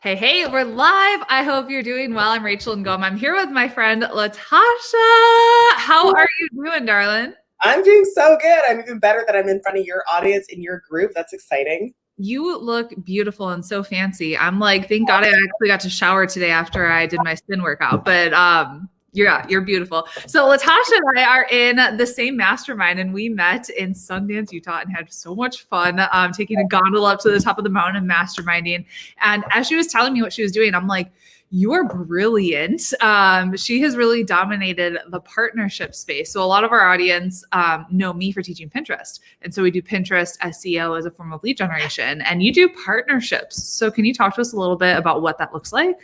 Hey, hey, we're live. I hope you're doing well. I'm Rachel Ngom. I'm here with my friend Latasha. How are you doing, darling? I'm doing so good. I'm even better that I'm in front of your audience in your group. That's exciting. You look beautiful and so fancy. I'm like, thank God I actually got to shower today after I did my spin workout. But you're beautiful. So Latasha and I are in the same mastermind, and we met in Sundance, Utah, and had so much fun taking a gondola up to the top of the mountain and masterminding. And as she was telling me what she was doing, I'm like, you are brilliant. She has really dominated the partnership space. So a lot of our audience know me for teaching Pinterest. And so we do Pinterest SEO as a form of lead generation, and you do partnerships. So can you talk to us a little bit about what that looks like?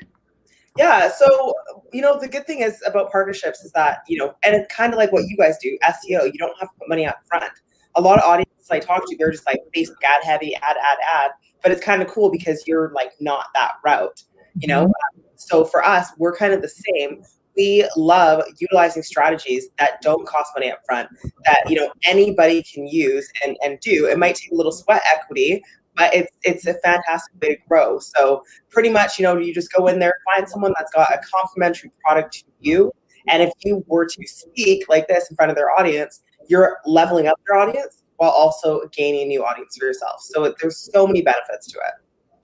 Yeah. So, the good thing is about partnerships is that, and it's kind of like what you guys do, SEO, you don't have to put money up front. A lot of audiences I talk to, they're just like Facebook ad heavy, ad. But it's kind of cool because you're like not that route, you know? So for us, we're kind of the same. We love utilizing strategies that don't cost money up front, that anybody can use and do. It might take a little sweat equity, but it's a fantastic way to grow. So pretty much, you just go in there, find someone that's got a complementary product to you. And if you were to speak like this in front of their audience, you're leveling up their audience while also gaining a new audience for yourself. So there's so many benefits to it.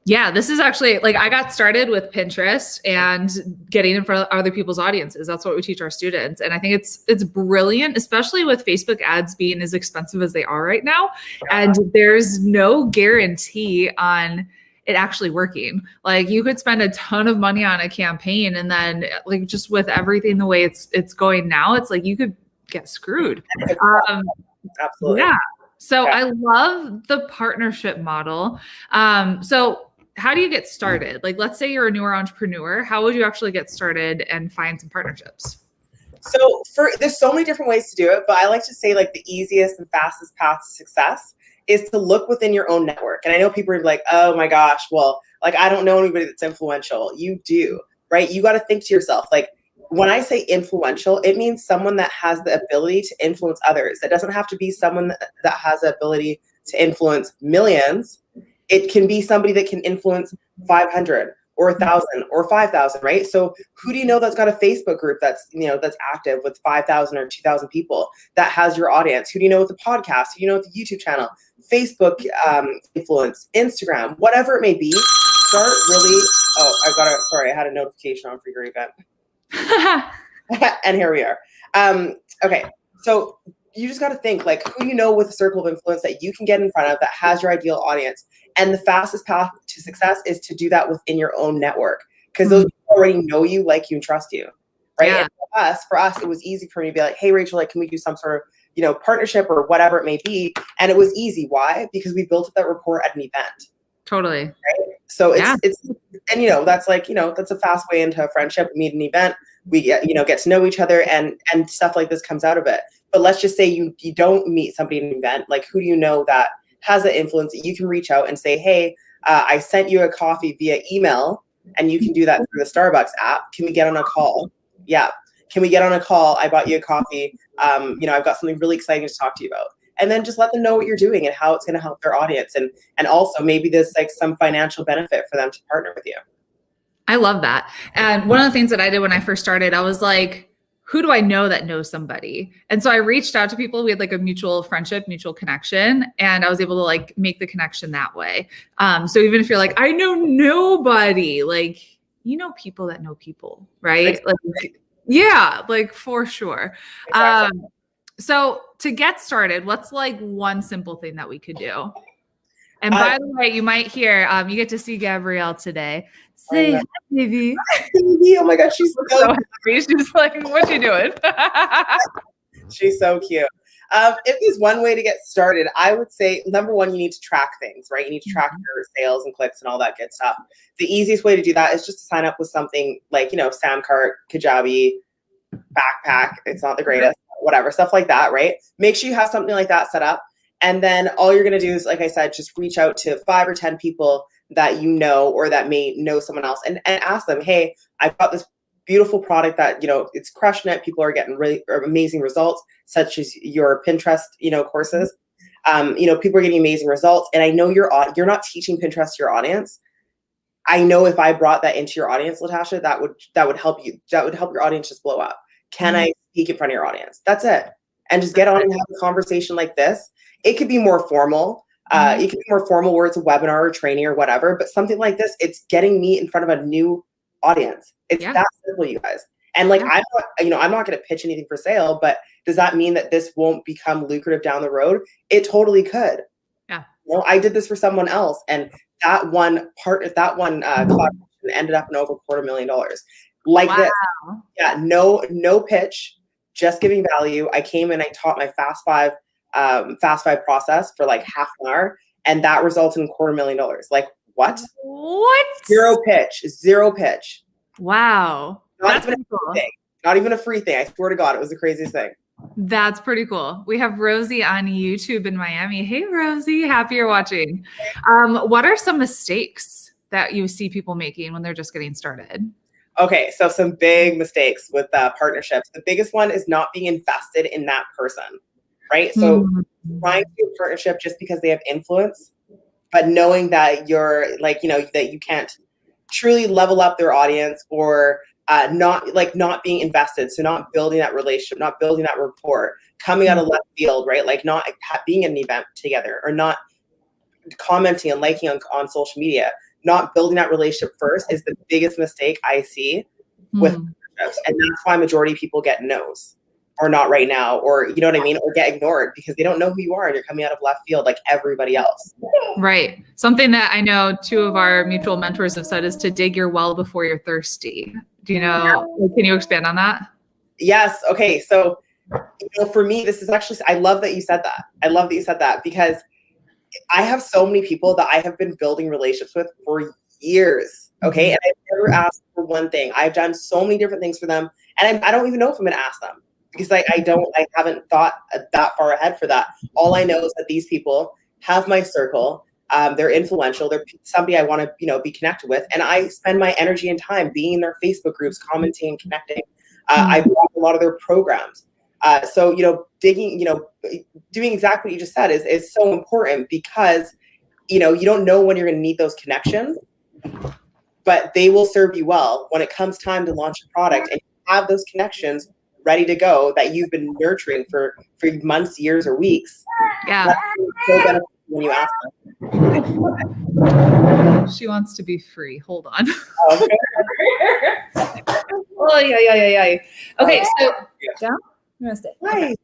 Yeah, this is actually like I got started with Pinterest and getting in front of other people's audiences. That's what we teach our students. And I think it's brilliant, especially with Facebook ads being as expensive as they are right now. And there's no guarantee on it actually working. Like you could spend a ton of money on a campaign and then like just with everything the way it's going now, it's like you could get screwed. Absolutely. Yeah. So I love the partnership model. So how do you get started? Like, let's say you're a newer entrepreneur. How would you actually get started and find some partnerships? So there's so many different ways to do it, but I like to say like the easiest and fastest path to success is to look within your own network. And I know people are like, oh my gosh, well, like I don't know anybody that's influential. You do, right? You got to think to yourself, like when I say influential, it means someone that has the ability to influence others. It doesn't have to be someone that has the ability to influence millions. It can be somebody that can influence 500 or 1,000 or 5,000, right? So who do you know that's got a Facebook group that's active with 5,000 or 2,000 people that has your audience? Who do you know with a podcast? Who do you know with a YouTube channel? Facebook influence, Instagram, whatever it may be. Start really. Sorry, I had a notification on for your event. And here we are. Okay, so you just got to think like who you know with a circle of influence that you can get in front of that has your ideal audience. And the fastest path to success is to do that within your own network because those people already know you, like you, and trust you, right? Yeah. And for us, it was easy for me to be like, hey, Rachel, like, can we do some sort of, partnership or whatever it may be? And it was easy. Why? Because we built up that rapport at an event. Totally. Right? So it's that's like, that's a fast way into a friendship. We meet an event, we get to know each other and stuff like this comes out of it. But let's just say you don't meet somebody in an event, like who do you know that has an influence that you can reach out and say, hey, I sent you a coffee via email, and you can do that through the Starbucks app. Can we get on a call? Yeah. Can we get on a call? I bought you a coffee. I've got something really exciting to talk to you about. And then just let them know what you're doing and how it's going to help their audience. And also maybe there's like some financial benefit for them to partner with you. I love that. And one of the things that I did when I first started, I was like, who do I know that knows somebody? And so I reached out to people. We had like a mutual friendship, mutual connection, and I was able to like make the connection that way. So even if you're like, I know nobody, like, people that know people, right? Exactly. Like, yeah, like for sure. Exactly. So to get started, what's like one simple thing that we could do? And by the way, you might hear, you get to see Gabrielle today. Say hi, baby. Oh my God, she's so happy. She's like, what you doing? She's so cute. If there's one way to get started, I would say, number one, you need to track things, right? You need to track your sales and clicks and all that good stuff. The easiest way to do that is just to sign up with something like, Samcart, Kajabi, Backpack. It's not the greatest, whatever, stuff like that, right? Make sure you have something like that set up. And then all you're going to do is, like I said, just reach out to 5 or 10 people that you know or that may know someone else and ask them, hey, I've got this beautiful product that, it's crushing it. People are getting really amazing results, such as your Pinterest, courses. People are getting amazing results. And I know you're not teaching Pinterest to your audience. I know if I brought that into your audience, Latasha, that would help you. That would help your audience just blow up. Can I speak in front of your audience? That's it. And just get on and have a conversation like this. It could be more formal. It could be more formal where it's a webinar or training or whatever, but something like this, it's getting me in front of a new audience. It's that simple, you guys. And like, I'm not going to pitch anything for sale, but does that mean that this won't become lucrative down the road? It totally could. Yeah. You know, I did this for someone else, and that one collaboration ended up in over $250,000. Like this. Yeah, no pitch, just giving value. I came and I taught my Fast Five process for like half an hour, and that resulted in $250,000. Like what? What? Zero pitch. Wow. Not even a free thing. Not even a free thing. I swear to God, it was the craziest thing. That's pretty cool. We have Rosie on YouTube in Miami. Hey, Rosie, happy you're watching. What are some mistakes that you see people making when they're just getting started? Okay, so some big mistakes with partnerships. The biggest one is not being invested in that person, right? So trying to do a partnership just because they have influence, but knowing that you're like, that you can't truly level up their audience, or not being invested. So not building that relationship, not building that rapport, coming out of left field, right? Like not being at an event together, or not commenting and liking on social media, not building that relationship first is the biggest mistake I see with partnerships. And that's why majority of people get no's, or not right now, or you know what I mean, or get ignored because they don't know who you are and you're coming out of left field like everybody else. Right. Something that I know two of our mutual mentors have said is to dig your well before you're thirsty. Do you know, can you expand on that? Yes. Okay. So, for me, this is actually, I love that you said that. Because I have so many people that I have been building relationships with for years. Okay. And I've never asked for one thing. I've done so many different things for them. And I don't even know if I'm going to ask them, because I haven't thought that far ahead for that. All I know is that these people have my circle. They're influential. They're somebody I want to, be connected with. And I spend my energy and time being in their Facebook groups, commenting and connecting. I watch a lot of their programs. So, digging, doing exactly what you just said is so important, because, you don't know when you're going to need those connections, but they will serve you well when it comes time to launch a product, and you have those connections ready to go that you've been nurturing for months, years, or weeks. Yeah. That's so beneficial when you ask them. She wants to be free. Hold on. Okay. Oh, yeah. Okay, so down. I'm gonna stay. Okay.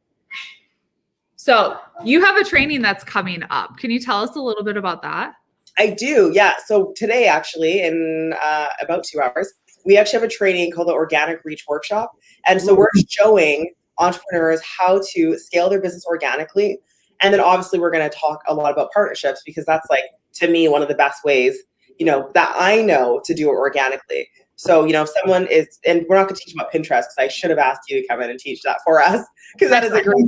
So you have a training that's coming up. Can you tell us a little bit about that? I do, yeah. So today, actually, in about 2 hours, we actually have a training called the Organic Reach Workshop. And so we're showing entrepreneurs how to scale their business organically. And then obviously we're going to talk a lot about partnerships, because that's like, to me, one of the best ways, that I know to do it organically. So, if someone is, and we're not going to teach about Pinterest, because I should have asked you to come in and teach that for us, because that is a great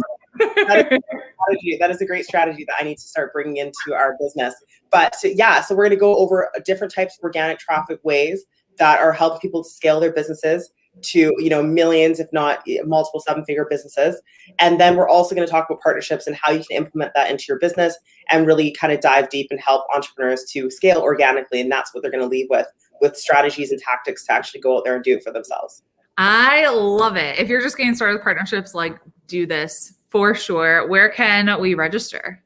strategy. That is a great strategy that I need to start bringing into our business. But so we're going to go over different types of organic traffic ways that are helping people to scale their businesses to, millions, if not multiple seven-figure businesses. And then we're also going to talk about partnerships and how you can implement that into your business and really kind of dive deep and help entrepreneurs to scale organically. And that's what they're going to lead with strategies and tactics to actually go out there and do it for themselves. I love it. If you're just getting started with partnerships, do this for sure. Where can we register?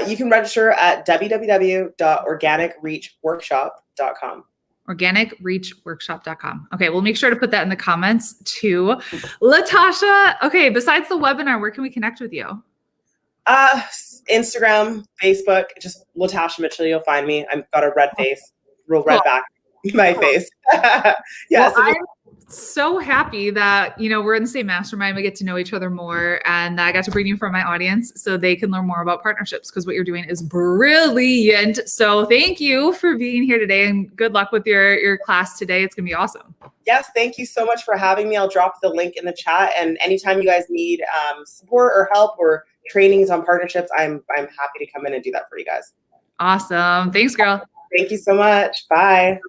You can register at www.organicreachworkshop.com. organicreachworkshop.com. Okay, we'll make sure to put that in the comments too. Latasha, okay, besides the webinar, where can we connect with you? Instagram, Facebook, just Latasha Mitchell, you'll find me. I've got a red face, real red back in my face. I'm so happy that, we're in the same mastermind. We get to know each other more, and I got to bring you from my audience so they can learn more about partnerships, because what you're doing is brilliant. So thank you for being here today, and good luck with your class today. It's going to be awesome. Yes, thank you so much for having me. I'll drop the link in the chat, and anytime you guys need support or help or trainings on partnerships, I'm happy to come in and do that for you guys. Awesome. Thanks, girl. Thank you so much. Bye.